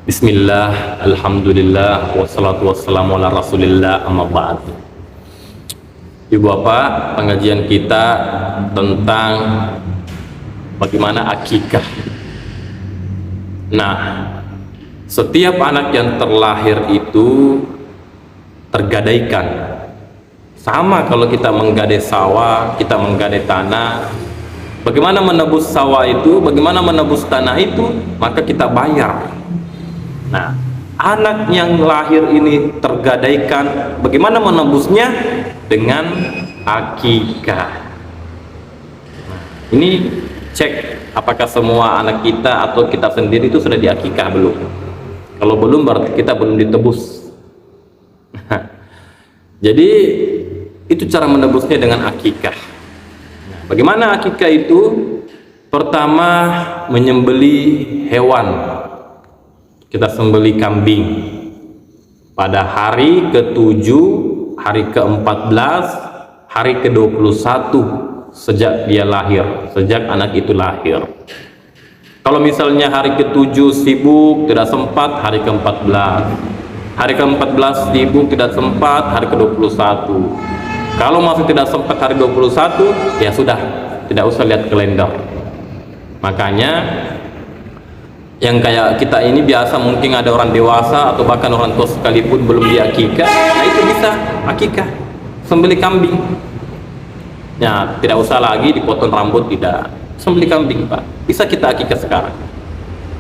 Bismillah, alhamdulillah, wassalatu wassalamu ala rasulillah, amma ba'd. Ibu bapak, pengajian kita tentang bagaimana akikah. Nah, setiap anak yang terlahir itu tergadaikan. Sama kalau kita menggadai sawah, kita menggadai tanah. Bagaimana menebus sawah itu, bagaimana menebus tanah itu, maka kita bayar. Nah, anak yang lahir ini tergadaikan, bagaimana menebusnya? Dengan akikah. Ini cek apakah semua anak kita atau kita sendiri itu sudah diakikah belum. Kalau belum berarti kita belum ditebus. Jadi itu cara menebusnya dengan akikah. Bagaimana akikah itu? Pertama, menyembelih hewan. Kita sembelih kambing pada hari ke-7, hari ke-14, hari ke-21 sejak dia lahir, sejak anak itu lahir. Kalau misalnya hari ke-7 sibuk, tidak sempat, hari ke-14. Hari ke-14 sibuk, tidak sempat, hari ke-21. Kalau masih tidak sempat hari 21, ya sudah, tidak usah lihat kalender. Makanya yang kayak kita ini biasa mungkin ada orang dewasa atau bahkan orang tua sekalipun belum diakikah, nah itu bisa akikah, sembelih kambing. Ya, tidak usah lagi dipotong rambut, tidak, sembelih kambing Pak, bisa kita akikah sekarang.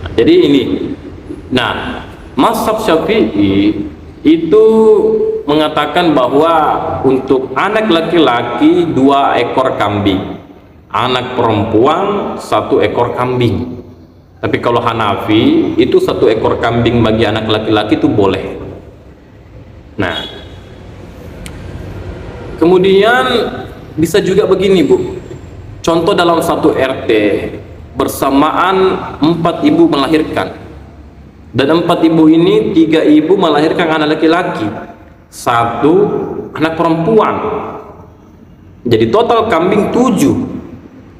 Nah, jadi ini, nah mazhab Syafi'i itu mengatakan bahwa untuk anak laki-laki 2 ekor kambing, anak perempuan 1 ekor kambing. Tapi kalau Hanafi itu 1 ekor kambing bagi anak laki-laki itu boleh. Nah, kemudian bisa juga begini Bu, contoh dalam satu RT bersamaan 4 ibu melahirkan, dan 4 ibu ini 3 ibu melahirkan anak laki-laki, 1 anak perempuan. Jadi total kambing 7.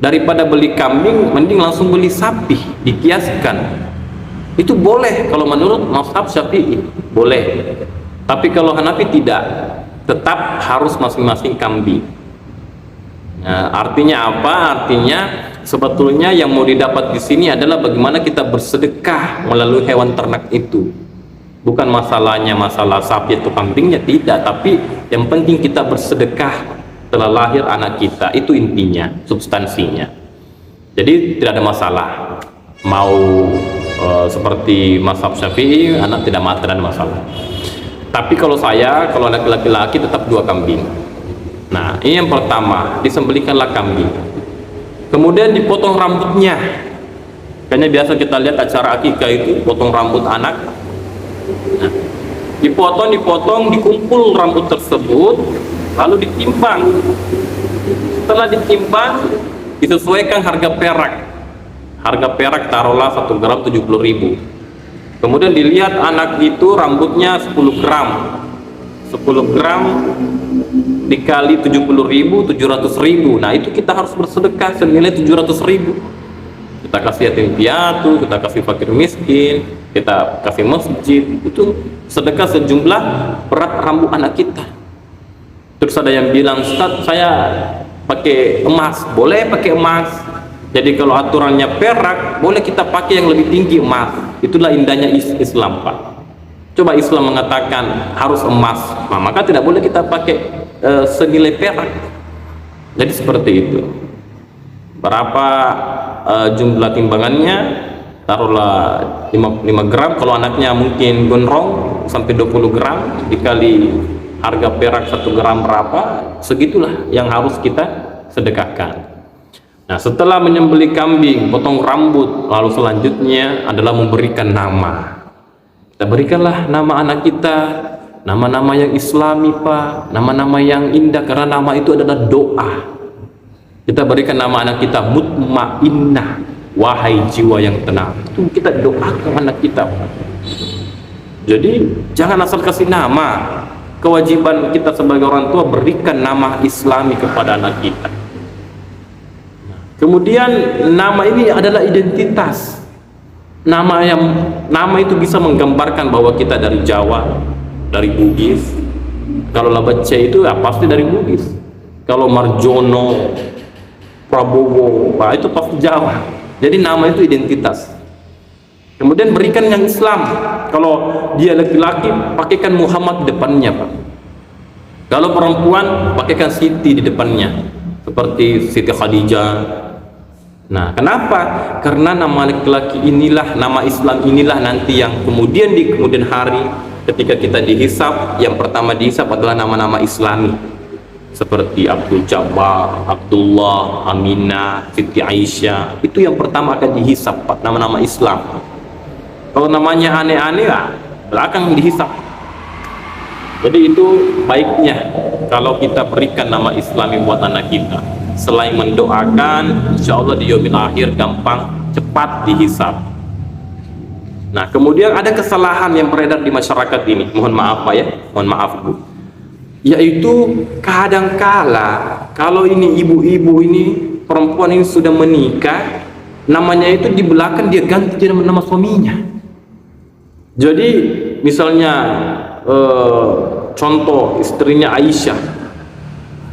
Daripada beli kambing, mending langsung beli sapi, dikiaskan. Itu boleh kalau menurut mazhab Syafi'i, boleh. Tapi kalau Hanafi tidak, tetap harus masing-masing kambing. Nah, artinya apa? Artinya sebetulnya yang mau didapat di sini adalah bagaimana kita bersedekah melalui hewan ternak itu. Bukan masalahnya masalah sapi atau kambingnya, tidak. Tapi yang penting kita bersedekah setelah lahir anak kita, itu intinya, substansinya. Jadi tidak ada masalah mau seperti mazhab Syafi'i, anak tidak ada masalah. Tapi kalau saya, kalau anak laki-laki tetap 2 kambing. Nah, ini yang pertama, disembelihkanlah kambing, kemudian dipotong rambutnya. Kayaknya biasa kita lihat acara akikah itu potong rambut anak. Nah, dipotong, dikumpul rambut tersebut, lalu ditimbang. Setelah ditimbang, disesuaikan harga perak. Harga perak taruhlah 1 gram 70.000. Kemudian dilihat anak itu rambutnya 10 gram. 10 gram dikali 70.000, 700.000. Nah, itu kita harus bersedekah senilai 700.000. Kita kasih yatim piatu, kita kasih fakir miskin, kita kasih masjid. Itu sedekah sejumlah berat rambut anak kita. Terus ada yang bilang, Ustaz, saya pakai emas. Boleh pakai emas. Jadi kalau aturannya perak, boleh kita pakai yang lebih tinggi, emas. Itulah indahnya Islam Pak. Coba Islam mengatakan harus emas, nah, maka tidak boleh kita pakai senilai perak. Jadi seperti itu. Berapa jumlah timbangannya? Taruhlah 5 gram. Kalau anaknya mungkin gondrong sampai 20 gram, dikali harga perak 1 gram berapa, segitulah yang harus kita sedekahkan. Nah, setelah menyembelih kambing, potong rambut, lalu selanjutnya adalah memberikan nama. Kita berikanlah nama anak kita, nama-nama yang islami Pak, nama-nama yang indah, karena nama itu adalah doa. Kita berikan nama anak kita mutmainnah, wahai jiwa yang tenang. Itu kita doakan anak kita Pak. Jadi jangan asal kasih nama. Kewajiban kita sebagai orang tua berikan nama islami kepada anak kita. Kemudian nama ini adalah identitas. Nama itu bisa menggambarkan bahwa kita dari Jawa, dari Bugis. Kalau Labece itu ya pasti dari Bugis. Kalau Marjono, Prabowo, nah itu pasti Jawa. Jadi nama itu identitas. Kemudian berikan yang Islam. Kalau dia laki-laki, pakaikan Muhammad di depannya, Pak. Kalau perempuan, pakaikan Siti di depannya, seperti Siti Khadijah. Nah, kenapa? Karena nama laki-laki inilah, nama Islam inilah nanti yang kemudian di kemudian hari ketika kita dihisab, yang pertama dihisab adalah nama-nama Islami. Seperti Abdul Jabbar, Abdullah, Aminah, Siti Aisyah. Itu yang pertama akan dihisab, Pak, nama-nama Islam. Kalau namanya aneh-aneh, ya belakang dihisab. Jadi itu baiknya kalau kita berikan nama Islami buat anak kita. Selain mendoakan, insya Allah di yaumil akhir gampang, cepat dihisab. Nah, kemudian ada kesalahan yang beredar di masyarakat ini. Mohon maaf, Pak, ya. Mohon maaf, Bu. Yaitu kadangkala kalau ini ibu-ibu ini, perempuan ini sudah menikah, namanya itu di belakang dia ganti jadi nama suaminya. Jadi misalnya contoh istrinya Aisyah,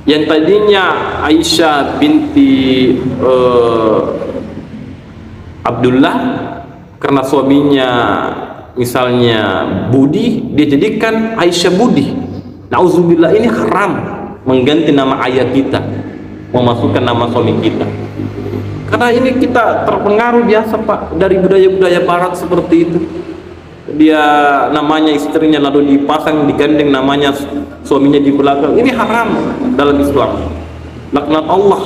yang tadinya Aisyah binti Abdullah, karena suaminya misalnya Budi, dia jadikan Aisyah Budi. Nauzubillah, ini haram mengganti nama ayah kita, memasukkan nama suami kita. Karena ini kita terpengaruh biasa, Pak, dari budaya-budaya barat seperti itu. Dia namanya istrinya lalu dipasang, digandeng namanya suaminya di belakang. Ini haram dalam Islam. Laknat Allah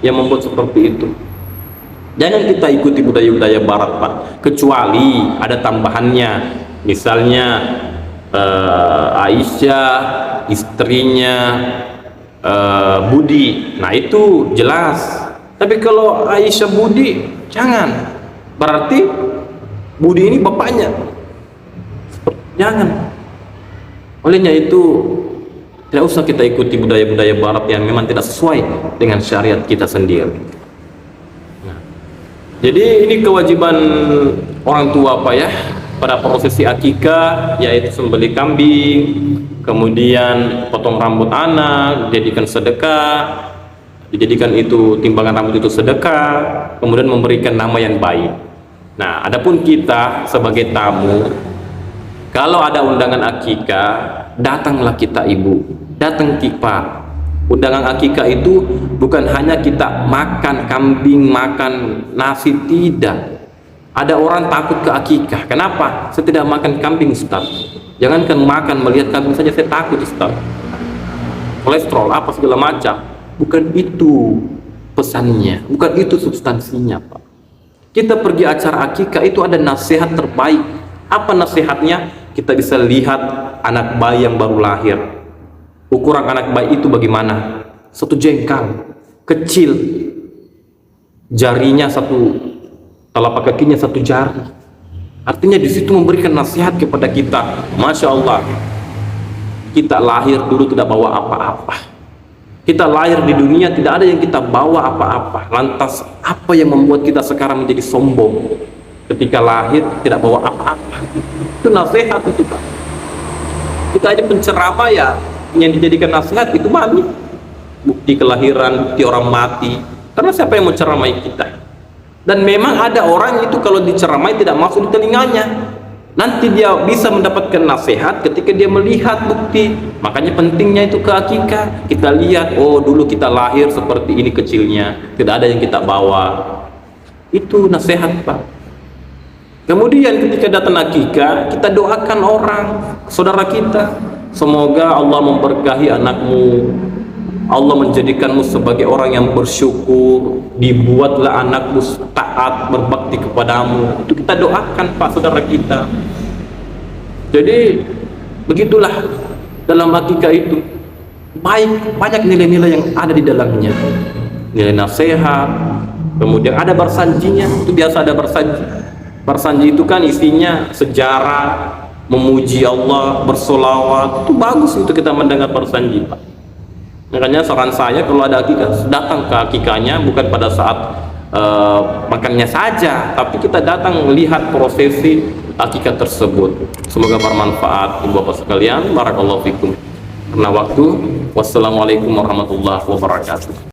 yang membuat seperti itu. Jangan kita ikuti budaya-budaya barat, Pak, kecuali ada tambahannya. Misalnya Aisyah istrinya Budi, nah itu jelas. Tapi kalau Aisyah Budi, jangan, berarti Budi ini bapaknya, jangan. Olehnya itu tidak usah kita ikuti budaya-budaya barat yang memang tidak sesuai dengan syariat kita sendiri. Nah, jadi ini kewajiban orang tua, Pak, ya, pada prosesi akikah, yaitu sembelih kambing, kemudian potong rambut anak, dijadikan sedekah, dijadikan itu timbangan rambut itu sedekah, kemudian memberikan nama yang baik. Nah, adapun kita sebagai tamu, kalau ada undangan akikah, datanglah kita, ibu, datang kita. Undangan akikah itu bukan hanya kita makan kambing, makan nasi, tidak. Ada orang takut ke akikah. Kenapa? Saya tidak makan kambing, Ustaz. Jangankan makan, melihat kambing saja saya takut, Ustaz. Kolesterol apa segala macam. Bukan itu pesannya, bukan itu substansinya, Pak. Kita pergi acara akikah itu ada nasihat terbaik. Apa nasihatnya? Kita bisa lihat anak bayi yang baru lahir. Ukuran anak bayi itu bagaimana? Satu jengkal, kecil, jarinya satu, telapak kakinya satu jari. Artinya di situ memberikan nasihat kepada kita. Masya Allah, kita lahir dulu tidak bawa apa-apa. Kita lahir di dunia tidak ada yang kita bawa apa-apa. Lantas apa yang membuat kita sekarang menjadi sombong? Ketika lahir tidak bawa apa-apa. Itu nasihat itu, Pak. Kita aja penceramah ya, yang dijadikan nasihat itu mami. Bukti kelahiran, bukti orang mati. Karena siapa yang mau ceramai kita? Dan memang ada orang itu kalau diceramai tidak masuk di telinganya. Nanti dia bisa mendapatkan nasihat ketika dia melihat bukti. Makanya pentingnya itu ke akikah. Kita lihat, oh dulu kita lahir seperti ini kecilnya, tidak ada yang kita bawa. Itu nasihat, Pak. Kemudian ketika datang akikah, kita doakan orang, saudara kita. Semoga Allah memberkahi anakmu, Allah menjadikanmu sebagai orang yang bersyukur, dibuatlah anakmu taat berbakti kepadamu. Itu kita doakan, Pak, saudara kita. Jadi begitulah dalam akikah itu. Banyak nilai-nilai yang ada di dalamnya. Nilai nasihat, kemudian ada bersanjinya. Itu biasa ada bersanji. Bersanji itu kan isinya sejarah, memuji Allah, bersolawat. Itu bagus itu kita mendengar bersanji, Pak. Makanya saran saya kalau ada akikah, datang ke akikahnya bukan pada saat makannya saja, tapi kita datang melihat prosesi akikah tersebut. Semoga bermanfaat ibu bapak sekalian. Barakallahu fikum. Karena waktu, wassalamualaikum warahmatullahi wabarakatuh.